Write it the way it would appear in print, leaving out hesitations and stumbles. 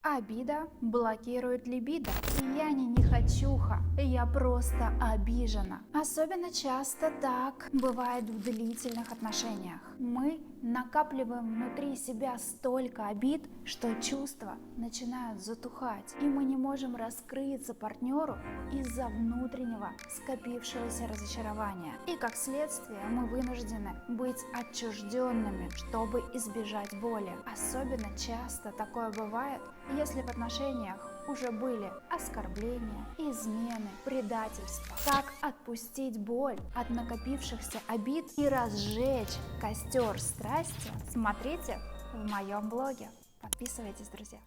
Обида блокирует либидо. Я не хочуха, я просто обижена. Особенно часто так бывает в длительных отношениях. Мы накапливаем внутри себя столько обид, что чувства начинают затухать, и мы не можем раскрыться партнеру из-за внутреннего скопившегося разочарования. И как следствие мы вынуждены быть отчужденными, чтобы избежать боли. Особенно часто такое бывает, если в отношениях уже были оскорбления, измены, предательства. Как отпустить боль от накопившихся обид и разжечь костер страсти, смотрите в моем блоге. Подписывайтесь, друзья.